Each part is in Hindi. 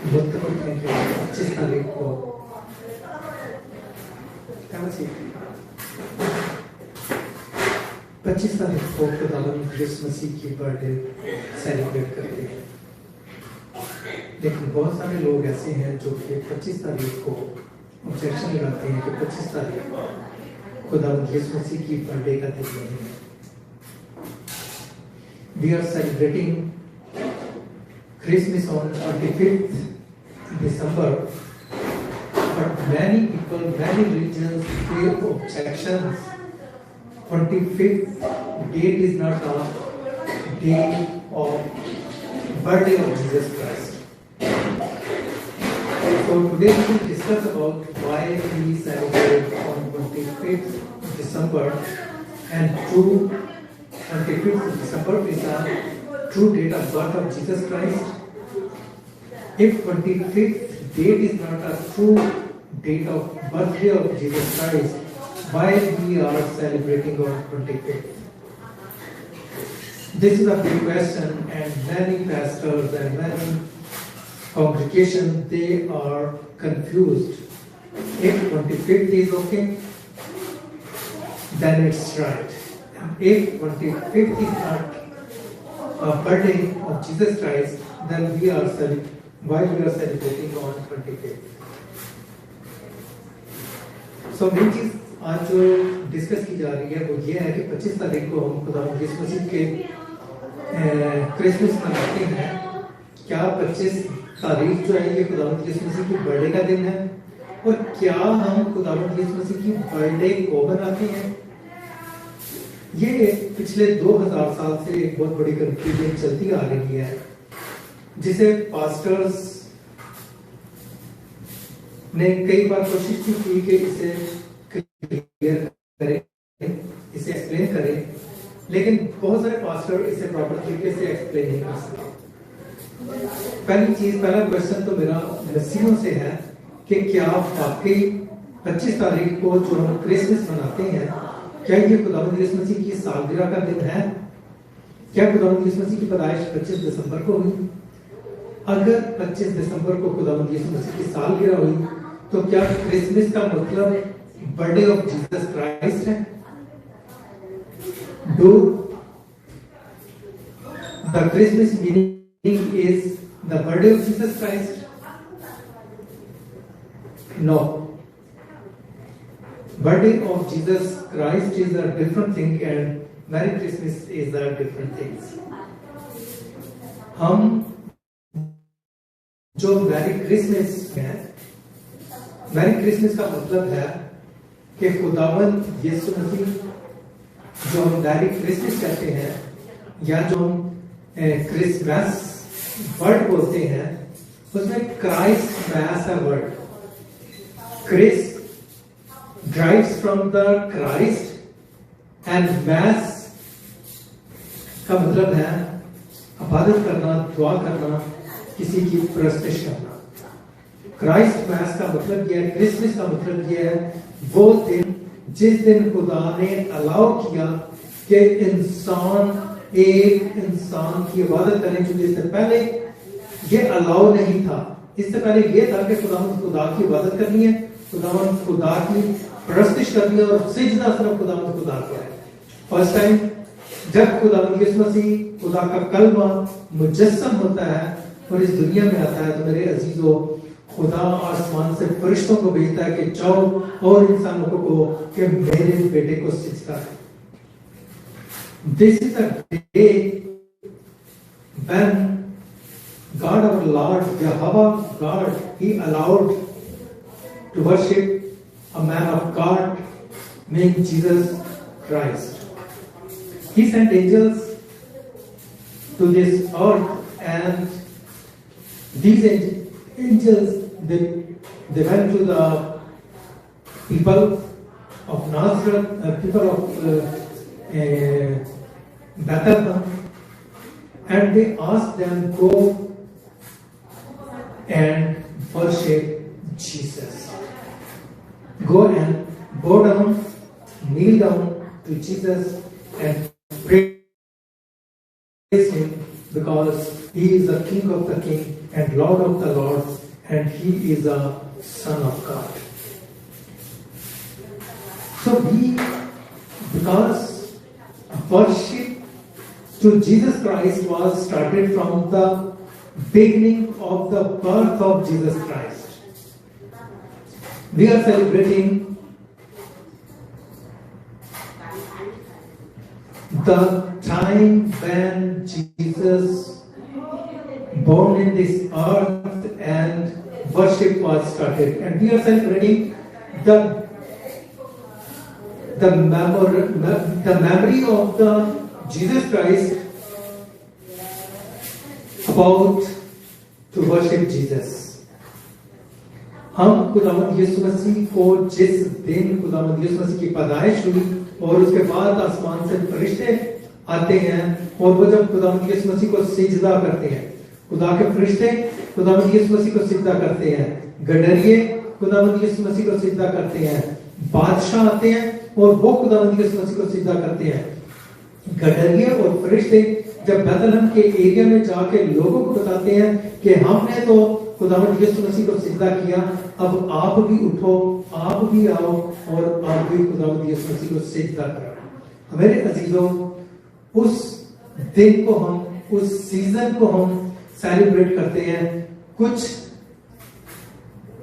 मुतफिक हैं कि 25 तारीख को 25 तारीख को खुदावंद यीशु मसीह की बर्थडे सेलिब्रेट करते हैं। लेकिन बहुत सारे लोग ऐसे हैं जो कि 25 तारीख को ऑब्जेक्शन लगाते हैं कि 25 तारीख को खुदावंद यीशु मसीह की बर्थडे का दिन नहीं है। We are celebrating Christmas on 25th December, but many people, many religions give objections. 25th date is not a day of birthday of Jesus Christ. So today we will discuss about why we celebrate on 25th December, and true 25th December is a true date of birth of Jesus Christ. If 25th date is not a true date of birthday of Jesus Christ, why we are celebrating on 25th? This is a big question, and many pastors and many congregations, they are confused. If 25th is okay, then it's right. If 25th is not a birthday of Jesus Christ, then why we are celebrating on 25th? So main चीज आज जो डिस्कस की जा रही है वो ये है कि 25 तारीख को हम खुदावंद यीशु मसीह के क्रिसमस मनाते हैं। क्या 25 तारीख जो है ये खुदावंद यीशु मसीह की बर्थडे का दिन है, और क्या हम खुदावंद यीशु मसीह की बर्थडे को मनाते हैं? ये पिछले 2000 साल से एक बहुत बड़ी कंफ्यूजन चलती आ रही है, जिसे पास्टर्स ने कई बार कोशिश की कि इसे क्लियर करें, इसे एक्सप्लेन करें, लेकिन बहुत सारे पास्टर इसे प्रॉपर तरीके से एक्सप्लेन नहीं कर सकते। पहला क्वेश्चन तो मेरा मसीहों से है कि क्या वाकई 25 तारीख को जो हम क्रिसमस मनाते हैं, क्या ये खुदावंद यीशु मसीह की सालगिरह का दिन है? क्या खुदावंद यीशु मसीह की पैदाइश 25 दिसंबर को हुई? अगर 25 दिसंबर को खुदावंद यीशु मसीह की सालगिरह हुई, तो क्या क्रिसमस का मतलब बर्थडे ऑफ जीसस क्राइस्ट है? Do the Christmas meaning is the birthday of Jesus Christ? No. Birthday of Jesus Christ is a different thing, and Merry Christmas is a different thing. हम जो मैरी क्रिसमस है, मैरी क्रिसमस का मतलब है कि खुदावंद यीशु मसीह, जो हम मैरी क्रिसमस कहते हैं या जो हम क्रिसमस वर्ड बोलते हैं, उसमें क्राइस्ट मैस है word. Christ derives from the Christ, and mass का मतलब है इबादत करना, दुआ करना, किसी की परस्तिश करना। क्राइस्ट मैस का मतलब यह है, क्रिसमस का मतलब यह है वो दिन जिस दिन खुदा ने अलाउ किया कि एक इंसान की इबादत करें, क्योंकि इससे पहले ये अलाउ नहीं था। इससे पहले ये था कि खुदा की इबादत करनी है, खुदा की परस्तिश करनी है, और सिजदा सिर्फ खुदा का है। फर्स्ट टाइम जब खुदावंद यीशु मसीह खुदा का कलमा मुजस्सम होता है और इस दुनिया में आता है, तो मेरे अजीजों, खुदा आसमान से फरिश्तों को भेजता है कि जाओ और इंसानों को कहो कि मेरे बेटे को सिजदा करो। This is a day when God our Lord, Jehovah God, He allowed to worship a man of God named Jesus Christ. He sent angels to this earth, and these angels they went to the people of Nazareth, people of Bethlehem, and they asked them, go and worship Jesus. Go and bow down, kneel down to Jesus and praise Him, because he is the King of the King and Lord of the Lords, and he is the Son of God. So because worship to Jesus Christ was started from the beginning of the birth of Jesus Christ. We are celebrating the time when Jesus born in this earth and worship was started, and we are celebrating the memory of the Jesus Christ about to worship Jesus. हम खुदावंद यीशु मसीह को जिस दिन खुदावंद यीशु मसीह की पैदाइश हुई और उसके बाद आसमान से फरिश्ते आते हैं और वो जब खुदावंद यीशु मसीह को सिजदा करते हैं, खुदा के फरिश्ते खुदावंद यीशु मसीह को सिजदा करते हैं, गडरिये खुदावंद यीशु मसीह को सिजदा करते हैं, बादशाह आते हैं और वो खुदावंद यीशु मसीह को सिजदा करते हैं। गडरिये और फरिश्ते जब बैतलहम के एरिया में जाके लोगों को बताते हैं कि हमने तो खुदावंद यीशु मसीह को सिजदा किया, अब आप भी उठो, आप भी आओ और आप भी खुदावंद यीशु मसीह को सिजदा करो। हमारे अजीजों, उस दिन को हम, उस सीजन को हम सेलिब्रेट करते हैं। कुछ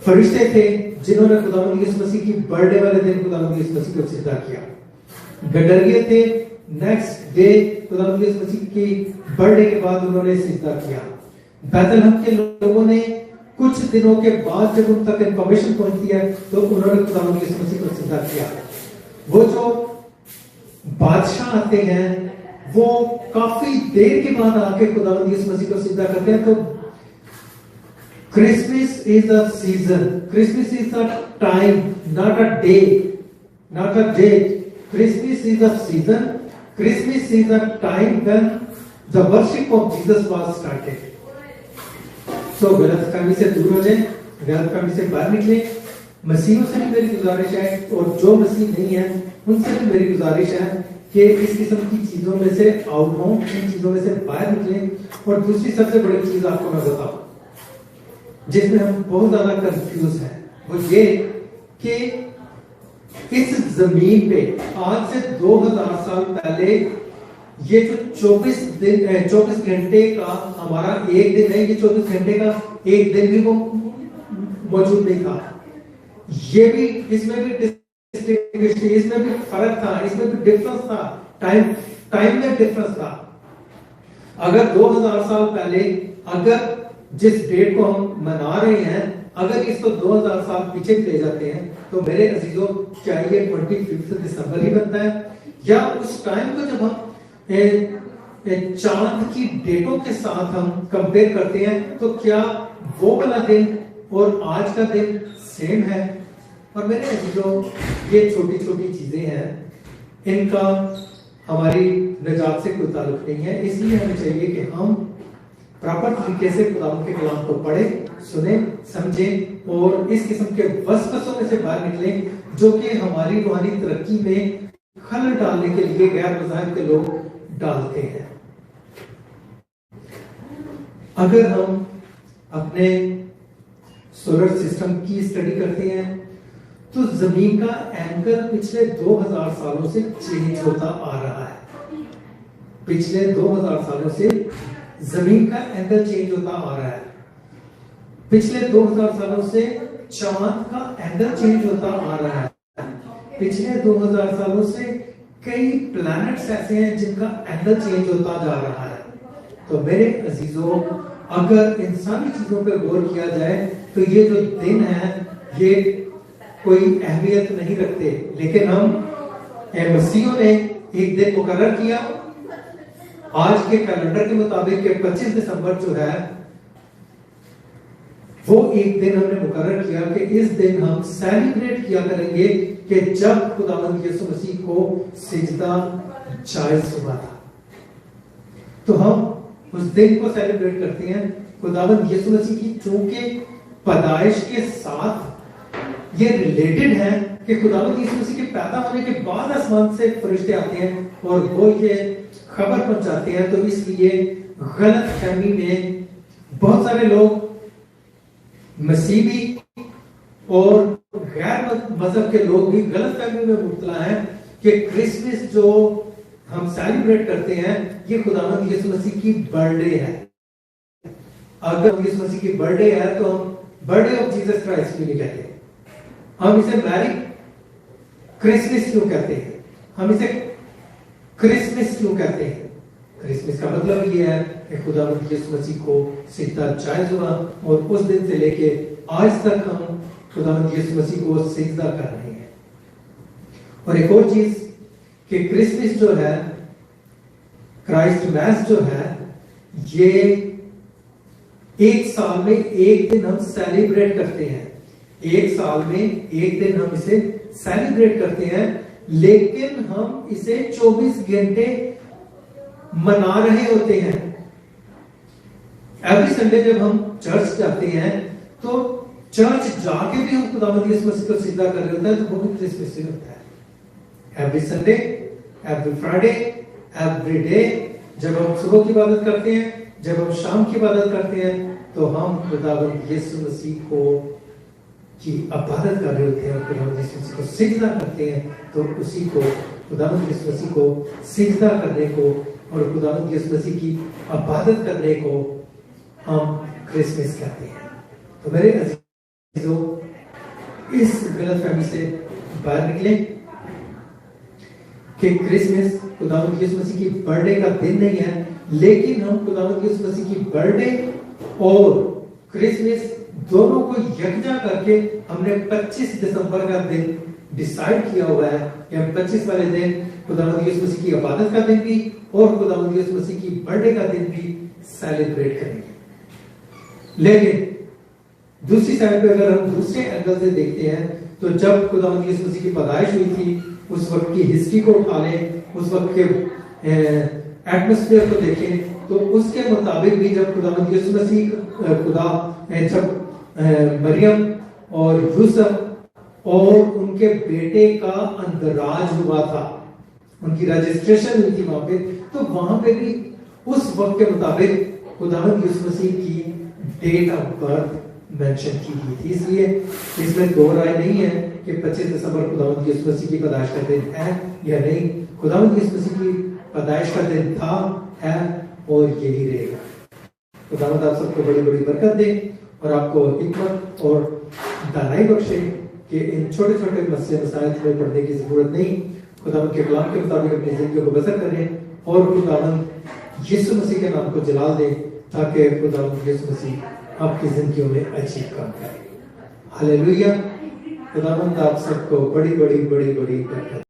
फरिश्ते थे जिन्होंने खुदावंद यीशु मसीह की बर्थडे वाले दिन खुदावंद यीशु मसीह को सिजदा किया। गडरिये थे, नेक्स्ट डे खुदावंद यीशु मसीह की बर्थडे के बाद उन्होंने सिजदा किया। बैतलहम के लोगों ने कुछ दिनों के बाद जब उन तक इंफॉर्मेशन पहुंचती है तो उन्होंने खुदावंद यीशु मसीह को सिजदा किया। वो जो बादशाह आते हैं वो काफी देर के बाद आके खुदावंद यीशु मसीह को सिजदा करते हैं। तो Christmas is the season. Christmas is the time, not a day, not a date. Christmas is the season. Christmas is the time when the worship of Jesus was started. So गलतफहमी से दूर हो जाए, गलतफहमी से बाहर निकले। मसीहों से भी मेरी गुजारिश है और जो मसीह नहीं है उनसे भी मेरी गुजारिश है कि इस किस्म की चीजों में से आउट हो, इन चीजों में से बाहर निकले। और दूसरी सबसे बड़ी चीज आपको मैं बताऊं जिसमें हम बहुत ज्यादा कंफ्यूज हैं, वो ये कि इस जमीन पे आज से 2000 साल पहले ये जो 24 घंटे का हमारा एक दिन है, ये 24 घंटे का एक दिन भी वो मौजूद नहीं था। ये भी, इसमें भी इसमें भी फर्क था, इसमें भी डिफरेंस था, टाइम में डिफरेंस था। अगर 2000 साल पहले, अगर जिस डेट को हम मना रहे हैं, अगर इसको 2000 साल पीछे ले जाते हैं तो मेरे अजीजों क्या ये 25 दिसंबर ही बनता है? या उस टाइम को जब हम चांद की डेटों के साथ हम कंपेयर करते हैं तो क्या वो वाला दिन और आज का दिन सेम है? और मेरे अजीजों, ये छोटी छोटी चीजें हैं, इनका हमारी निजात से कोई ताल्लुक नहीं है। इसलिए हमें चाहिए कि हम प्रॉपर तरीके से खुदावंद के कलाम को पढ़े, सुने, समझे और इस किस्म के वसवसों में से बाहर निकले जो कि हमारी रूहानी तरक्की में खलल डालने के लिए गैर मज़ाहिब के लोग डालते हैं। अगर हम अपने सोलर सिस्टम की स्टडी करते हैं तो जमीन का एंकर पिछले 2000 सालों से चेंज होता आ रहा है। पिछले 2000 सालों से जमीन का एंगल चेंज होता आ रहा है। पिछले 2000 सालों से चांद का एंगल चेंज होता आ रहा है। पिछले 2000 सालों से कई प्लैनेट्स ऐसे हैं जिनका एंगल चेंज होता जा रहा है। तो मेरे अजीजों, अगर इन सारी चीजों पर गौर किया जाए तो ये जो दिन है ये कोई अहमियत नहीं रखते, लेकिन हम मसीहों ने एक दिन मुकर्रर किया। आज के कैलेंडर के मुताबिक 25 दिसंबर जो है वो एक दिन हमने मुकर्रर किया कि इस दिन हम सेलिब्रेट किया करेंगे कि जब खुदावंद यीशु मसीह को सिजदा जायज हुआ था। तो हम उस दिन को सेलिब्रेट करते हैं। खुदावंद यीशु मसीह की चूंकि पैदाइश के साथ ये रिलेटेड है कि खुदावंद यीशु मसीह के पैदा होने के बाद आसमान से फरिश्ते आते हैं और वो ये खबर पहुंचाते हैं, तो इसलिए गलत फहमी में बहुत सारे लोग मसीही और गैर मजहब के लोग भी गलत फहमी में मुब्तला हैं कि क्रिसमस जो हम सेलिब्रेट करते हैं ये खुदावंद यीशु मसीह की बर्थडे है। अगर यीशु मसीह की बर्थडे है तो हम बर्थडे ऑफ जीसस क्राइस्ट क्यों नहीं कहते? हम इसे मैरी क्रिसमस क्यों कहते हैं? हम इसे क्रिसमस क्यों कहते हैं? क्रिसमस का मतलब ये है कि खुदावंद यीशु मसीह को सिजदा जायज हुआ और उस दिन से लेके आज तक हम खुदावंद यीशु मसीह को सिजदा कर रहे हैं। और एक और चीज कि क्रिसमस जो है, क्राइस्ट मैस जो है, ये एक साल में एक दिन हम सेलिब्रेट करते हैं। एक साल में एक दिन हम इसे सेलिब्रेट करते हैं, लेकिन हम इसे 24 घंटे मना रहे होते हैं। एवरी संडे जब हम चर्च जाते हैं तो चर्च जाके भी हम खुदावंद यीशु मसीह को सिजदा कर रहे होते हैं, तो वो भी क्रिसमस होता है। Every Sunday, every Friday, every day जब हम सुबह की इबादत करते हैं, जब हम शाम की इबादत करते हैं, तो हम खुदावंद यीशु मसीह को की इबादत कर रहे होते हैं, खुदावंद यीशु मसीह को सिजदा करते हैं। तो उसी को खुदावंद यीशु मसीह को सिजदा करने को और खुदावंद यीशु मसीह की इबादत करने को हम क्रिसमस कहते हैं। तो मेरे अजीजों, इस गलतफहमी से बाहर निकले कि क्रिसमस खुदावंद यीशु मसीह की बर्थडे का दिन नहीं है, लेकिन हम खुदावंद यीशु मसीह की बर्थडे और क्रिसमस दोनों को यकजा करके हमने 25 दिसंबर का दिन डिसाइड किया हुआ है कि हम 25 वाले दिन खुदावंद यीशु मसीह की इबादत का दिन भी और खुदावंद यीशु मसीह की बर्थडे का दिन भी सेलिब्रेट करेंगे। लेकिन दूसरी साइड पे अगर हम दूसरे एंगल से देखते हैं तो जब खुदावंद यीशु मसीह की पैदाइश हुई थी उस वक्त की हिस्ट्री को उठा लें, उस वक्त के एटमॉस्फेयर को देखें, तो उसके मुताबिक भी जब खुदावंद यीशु मसीह जब मरियम और यूसुफ और उनके बेटे का अंदराज हुआ था, उनकी रजिस्ट्रेशन हुई थी वहां पे, तो वहां पे भी उस वक्त के मुताबिक खुदावंद यीशु मसीह की डेट ऑफ बर्थ मेंशन की गई थी। इसलिए इसमें दो राय नहीं है कि 25 दिसंबर खुदावंद यीशु मसीह की पैदाइश का दिन है या नहीं। खुदावंद यीशु मसीह की पैदाइश का दिन था, है और यही रहेगा। खुदावंद आप सबको बड़ी बड़ी बरकत दे और आपको हिकमत और दानाई बख्शे कि इन छोटे छोटे मसले मसाइल में पढ़ने की जरूरत नहीं, खुदावंद के कलाम के मुताबिक अपनी जिंदगी को बसर करें और खुदावंद यीशु मसीह के नाम को जलाल दें, ताकि खुदावंद यीशु मसीह आपकी जिंदगियों में अच्छी काम करे। हालेलुया। खुदावंद आप सबको बड़ी बड़ी बड़ी बड़ी बरकत